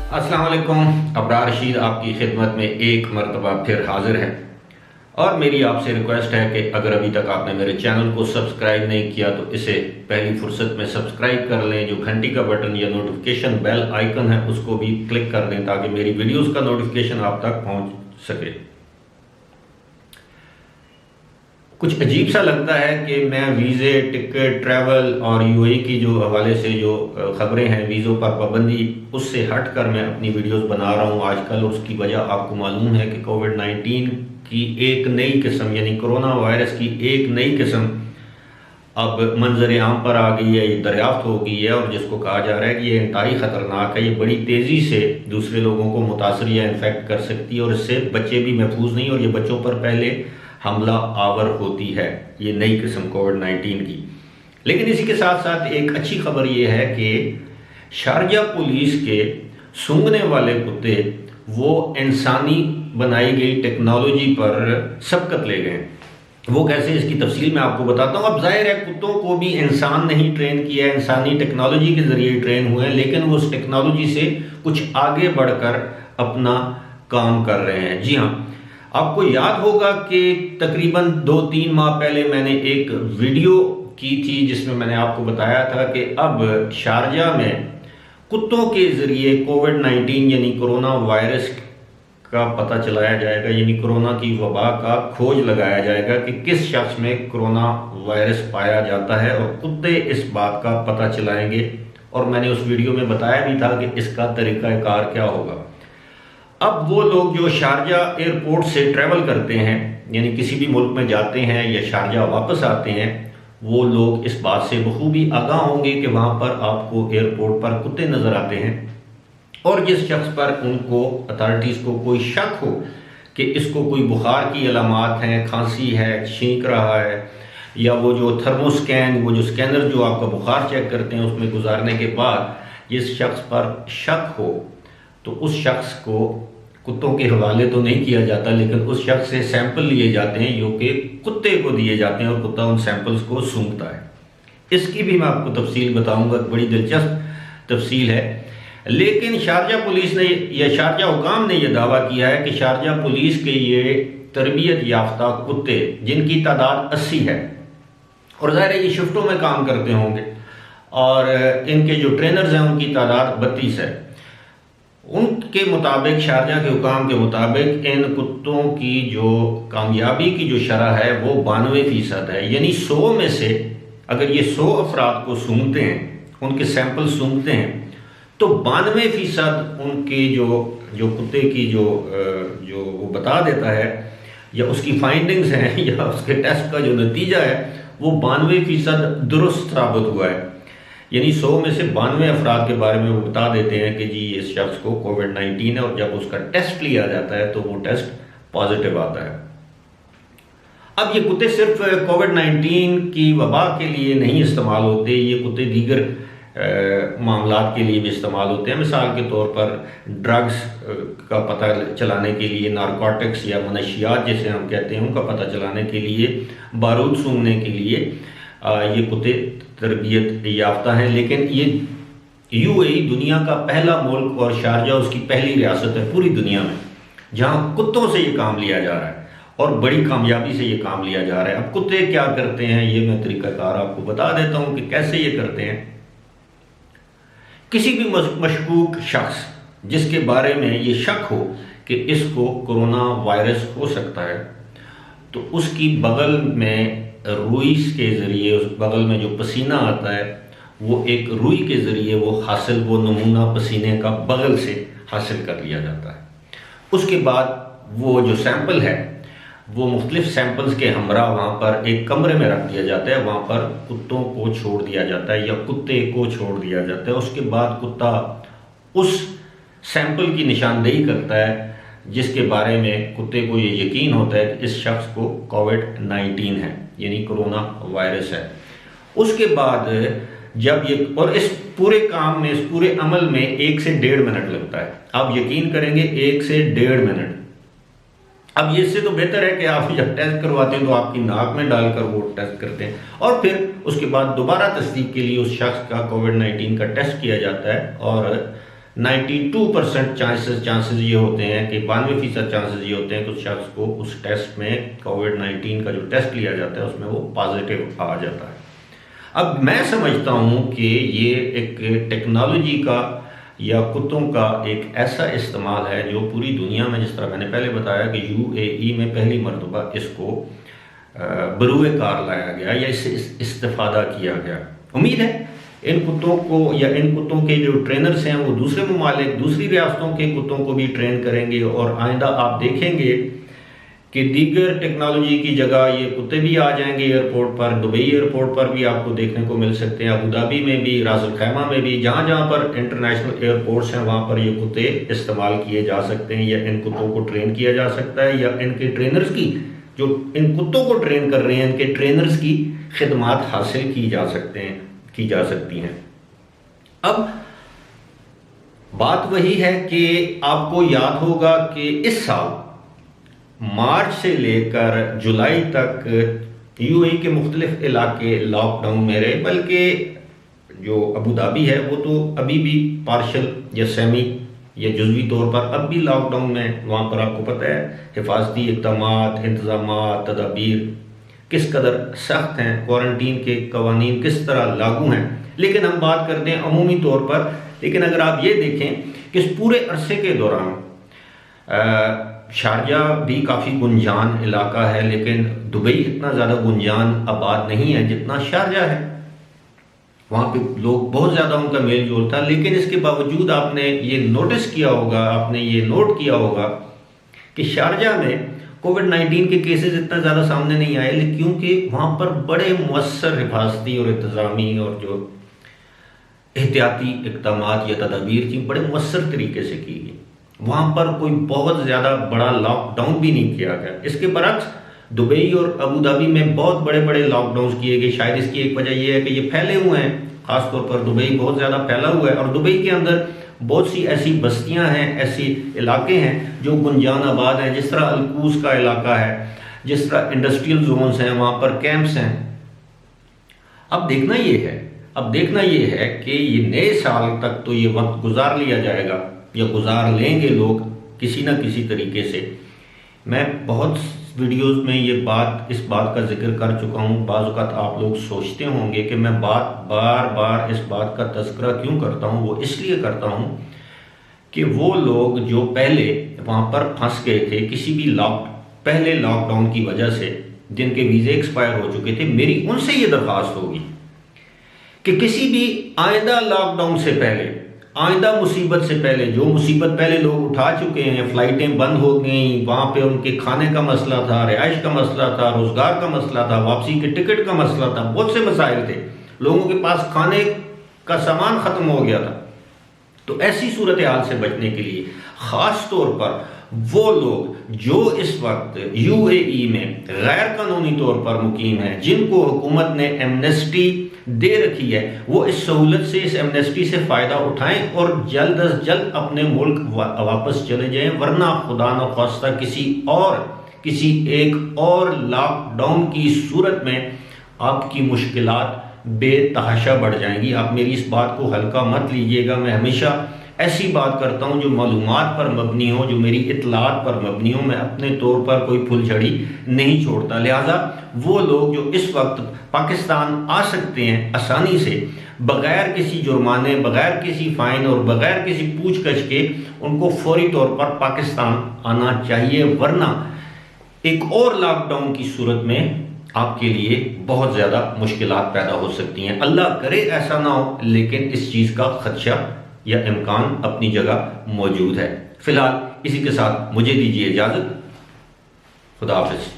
अस्सलाम वालेकुम। अबरार रशीद आपकी खिदमत में एक मरतबा फिर हाजिर है और मेरी आपसे रिक्वेस्ट है कि अगर अभी तक आपने मेरे चैनल को सब्सक्राइब नहीं किया तो इसे पहली फुर्सत में सब्सक्राइब कर लें। जो घंटी का बटन या नोटिफिकेशन बेल आइकन है उसको भी क्लिक कर दें ताकि मेरी वीडियोस का नोटिफिकेशन आप तक पहुंच सके। कुछ अजीब सा लगता है कि मैं वीज़े, टिकट, ट्रैवल और यूएई की जो हवाले से जो ख़बरें हैं, वीज़ों पर पाबंदी, उससे हट कर मैं अपनी वीडियोस बना रहा हूँ आजकल। उसकी वजह आपको मालूम है कि कोविड-19 की एक नई किस्म यानी कोरोना वायरस की एक नई किस्म अब मंजर आम पर आ गई है, ये दरियाफ्त हो गई है और जिसको कहा जा रहा है कि ये इंतहाई ख़तरनाक है। ये बड़ी तेज़ी से दूसरे लोगों को मुतासर या इन्फेक्ट कर सकती है और इससे बच्चे भी महफूज नहीं, और ये बच्चों पर पहले हमला आवर होती है ये नई किस्म कोविड-19 की। लेकिन इसी के साथ साथ एक अच्छी खबर ये है कि शारजा पुलिस के सूंघने वाले कुत्ते वो इंसानी बनाई गई टेक्नोलॉजी पर सबकत ले गए। वो कैसे, इसकी तफसील मैं आपको बताता हूँ। अब जाहिर है कुत्तों को भी इंसान नहीं ट्रेन किया है, इंसानी टेक्नोलॉजी के ज़रिए ट्रेन हुए हैं, लेकिन वो उस टेक्नोलॉजी से कुछ आगे बढ़कर अपना काम कर रहे हैं। जी हाँ, आपको याद होगा कि तकरीबन 2-3 माह पहले मैंने एक वीडियो की थी जिसमें मैंने आपको बताया था कि अब शारजा में कुत्तों के ज़रिए कोविड-19 यानी कोरोना वायरस का पता चलाया जाएगा, यानी कोरोना की वबा का खोज लगाया जाएगा कि किस शख्स में कोरोना वायरस पाया जाता है, और कुत्ते इस बात का पता चलाएंगे। और मैंने उस वीडियो में बताया भी था कि इसका तरीक़ाकार क्या होगा। अब वो लोग जो शारजा एयरपोर्ट से ट्रैवल करते हैं, यानी किसी भी मुल्क में जाते हैं या शारजा वापस आते हैं, वो लोग इस बात से बखूबी आगाह होंगे कि वहाँ पर आपको एयरपोर्ट पर कुत्ते नज़र आते हैं, और जिस शख्स पर उनको अथॉरिटीज़ को कोई शक हो कि इसको कोई बुखार की अलामात हैं, खांसी है, छींक रहा है, या वो जो थर्मोस्कैन, वो जो स्कैनर जो आपका बुखार चेक करते हैं उसमें गुजारने के बाद जिस शख्स पर शक हो तो उस शख्स को कुत्तों के हवाले तो नहीं किया जाता, लेकिन उस शख्स से सैंपल लिए जाते हैं जो कि कुत्ते को दिए जाते हैं और कुत्ता उन सैंपल्स को सूंघता है। इसकी भी मैं आपको तफसील बताऊंगा, बड़ी दिलचस्प तफसील है। लेकिन शारजा पुलिस ने या शारजा हुकाम ने यह दावा किया है कि शारजा पुलिस के ये तरबियत याफ्ता कुत्ते, जिनकी तादाद 80 है, और ज़ाहिर है ये शिफ्टों में काम करते होंगे, और इनके जो ट्रेनर्स हैं उनकी तादाद 32 है। उनके मुताबिक, शारजा के हुकाम के मुताबिक, इन कुत्तों की जो कामयाबी की जो शरह है वो 92% है। यानी 100 में से अगर ये 100 अफराद को सूंघते हैं, उनके सैंपल सूंघते हैं, तो 92% उनके जो कुत्ते की जो वो बता देता है या उसकी फाइंडिंग्स हैं या उसके टेस्ट का जो नतीजा है वो 92% दुरुस्त साबित हुआ है। यानी 100 में से 92 अफराद के बारे में वो बता देते हैं कि जी इस शख्स को कोविड-19 है, और जब उसका टेस्ट लिया जाता है तो वो टेस्ट पॉजिटिव आता है। अब ये कुत्ते सिर्फ कोविड-19 की वबा के लिए नहीं इस्तेमाल होते, ये कुत्ते दीगर मामलात के लिए भी इस्तेमाल होते हैं। मिसाल के तौर पर ड्रग्स का पता चलाने के लिए, नारकोटिक्स या मनशियात जिसे हम कहते हैं उनका पता चलाने के लिए, बारूद सूंघने के लिए ये कुत्ते तरबियत याफ्ता हैं। लेकिन ये यूएई दुनिया का पहला मुल्क और शारजा उसकी पहली रियासत है पूरी दुनिया में जहाँ कुत्तों से ये काम लिया जा रहा है, और बड़ी कामयाबी से ये काम लिया जा रहा है। अब कुत्ते क्या करते हैं ये मैं तरीक़ाकार आपको बता देता हूँ कि कैसे ये करते हैं। किसी भी मशकूक शख्स जिसके बारे में ये शक हो कि इसको कोरोना वायरस हो सकता है, तो उसकी बगल में रुई के ज़रिए, उस बगल में जो पसीना आता है वो एक रुई के ज़रिए वो नमूना पसीने का बगल से हासिल कर लिया जाता है। उसके बाद वो जो सैंपल है वो मुख्तलिफ सैंपल्स के हमरा वहाँ पर एक कमरे में रख दिया जाता है, वहाँ पर कुत्तों को छोड़ दिया जाता है या कुत्ते को छोड़ दिया जाता है। उसके बाद कुत्ता उस सैंपल की निशानदेही करता है जिसके बारे में कुत्ते को ये यकीन होता है कि इस शख्स को कोविड-19 है, यानी कोरोना वायरस है। उसके बाद जब ये, और इस पूरे काम में, इस पूरे अमल में 1 से 1.5 मिनट लगता है। आप यकीन करेंगे 1 से 1.5 मिनट। अब ये इससे तो बेहतर है कि आप जब टेस्ट करवाते हैं तो आपकी नाक में डालकर वो टेस्ट करते हैं, और फिर उसके बाद दोबारा तस्दीक के लिए उस शख्स का कोविड-19 का टेस्ट किया जाता है, और 92% चांसेस ये होते हैं कि 92% चांसेस ये होते हैं कि उस शख्स को उस टेस्ट में कोविड-19 का जो टेस्ट लिया जाता है उसमें वो पॉजिटिव आ जाता है। अब मैं समझता हूँ कि ये एक टेक्नोलॉजी का या कुत्तों का एक ऐसा इस्तेमाल है जो पूरी दुनिया में, जिस तरह मैंने पहले बताया कि यूएई में पहली मरतबा इसको बरूए कार लाया गया या इससे इस्तेफादा किया गया। उम्मीद है इन कुत्तों को या इन कुत्तों के जो ट्रेनर्स हैं वो दूसरे ममालिक, दूसरी रियासतों के कुत्तों को भी ट्रेन करेंगे और आइंदा आप देखेंगे कि दीगर टेक्नोलॉजी की जगह ये कुत्ते भी आ जाएंगे एयरपोर्ट पर। दुबई एयरपोर्ट पर भी आपको देखने को मिल सकते हैं, अबू धाबी में भी, रास अल खैमा में भी, जहाँ जहाँ पर इंटरनेशनल एयरपोर्ट्स हैं वहाँ पर ये कुत्ते इस्तेमाल किए जा सकते हैं या इन कुत्तों को ट्रेन किया जा सकता है या इनके ट्रेनर्स की, जो इन कुत्तों को ट्रेन कर रहे हैं, इनके ट्रेनर्स की खिदमात हासिल की जा सकती हैं। अब बात वही है कि आपको याद होगा कि इस साल मार्च से लेकर जुलाई तक यूएई के मुख्तलिफ इलाके लॉकडाउन में रहे, बल्कि जो अबू धाबी है वो तो अभी भी पार्शल या सेमी या जुज़वी तौर पर अब भी लॉकडाउन में। वहाँ पर आपको पता है हिफाजती इक़दामात, इंतज़ामात, तदाबीर किस कदर सख्त हैं, क्वारंटीन के कवानीन किस तरह लागू हैं। लेकिन हम बात करते हैं अमूमी तौर पर। लेकिन अगर आप ये देखें कि इस पूरे अरसे के दौरान शारजा भी काफ़ी गुंजान इलाका है, लेकिन दुबई इतना ज़्यादा गुंजान आबाद नहीं है जितना शारजा है। वहाँ पे लोग बहुत ज़्यादा उनका मेल जोल था, लेकिन इसके बावजूद आपने ये नोटिस किया होगा, आपने ये नोट किया होगा कि शारजा में कोविड-19 के केसेस इतना ज़्यादा सामने नहीं आए, क्योंकि वहाँ पर बड़े मुअस्सर हिफाजती और इंतज़ामी और जो एहतियाती इक़दामात या तदाबीर थी बड़े मुअस्सर तरीके से की गई। वहाँ पर कोई बहुत ज़्यादा बड़ा लॉकडाउन भी नहीं किया गया। इसके बरक्स दुबई और अबू धाबी में बहुत बड़े बड़े लॉकडाउन किए गए। शायद इसकी एक वजह यह है कि ये फैले हुए हैं, ख़ासतौर पर दुबई बहुत ज़्यादा फैला हुआ है और दुबई के अंदर बहुत सी ऐसी बस्तियां हैं, ऐसी इलाके हैं जो गुंजान आबाद हैं, जिस तरह अलकूस का इलाका है, जिस तरह इंडस्ट्रियल जोन्स हैं, वहाँ पर कैंप्स हैं। अब देखना ये है कि ये नए साल तक तो ये वक्त गुजार लिया जाएगा या गुजार लेंगे लोग किसी न किसी तरीके से। मैं बहुत वीडियोस में इस बात का जिक्र कर चुका हूँ। बाज़ औक़ात आप लोग सोचते होंगे कि मैं बार बार इस बात का तज़किरा क्यों करता हूँ। वो इसलिए करता हूँ कि वो लोग जो पहले वहाँ पर फंस गए थे किसी भी पहले लॉकडाउन की वजह से, जिनके वीज़े एक्सपायर हो चुके थे, मेरी उनसे ये दरख्वास्त होगी कि किसी भी आइंदा लॉकडाउन से पहले, आइंदा मुसीबत से पहले, जो मुसीबत पहले लोग उठा चुके हैं, फ़्लाइटें बंद हो गई, वहाँ पे उनके खाने का मसला था, रिहाइश का मसला था, रोज़गार का मसला था, वापसी के टिकट का मसला था, बहुत से मसाइल थे, लोगों के पास खाने का सामान ख़त्म हो गया था। तो ऐसी सूरत हाल से बचने के लिए ख़ास तौर पर वो लोग जो इस वक्त यूएई में गैर कानूनी तौर पर मुकीम हैं, जिनको हुकूमत ने एमनेस्टी दे रखी है, वो इस सहूलत से, इस एमनेस्टी से फ़ायदा उठाएं और जल्द अज जल्द अपने मुल्क वापस चले जाएं, वरना खुदा न ख्वास्ता किसी एक और लॉकडाउन की सूरत में आपकी मुश्किलात बेतहाशा बढ़ जाएंगी। आप मेरी इस बात को हल्का मत लीजिएगा। मैं हमेशा ऐसी बात करता हूँ जो मालूमात पर मबनी हो, जो मेरी इतलात पर मबनी हो। मैं अपने तौर पर कोई फुलझड़ी नहीं छोड़ता। लिहाजा वो लोग जो इस वक्त पाकिस्तान आ सकते हैं आसानी से, बग़ैर किसी जुर्माने, बग़ैर किसी फ़ाइन और बग़ैर किसी पूछताछ के, उनको फौरी तौर पर पाकिस्तान आना चाहिए, वरना एक और लॉकडाउन की सूरत में आपके लिए बहुत ज़्यादा मुश्किलात पैदा हो सकती हैं। अल्लाह करे ऐसा ना हो, लेकिन इस चीज़ का खदशा या इम्कान अपनी जगह मौजूद है। फिलहाल इसी के साथ मुझे दीजिए इजाज़त। खुदा हाफ़िज़।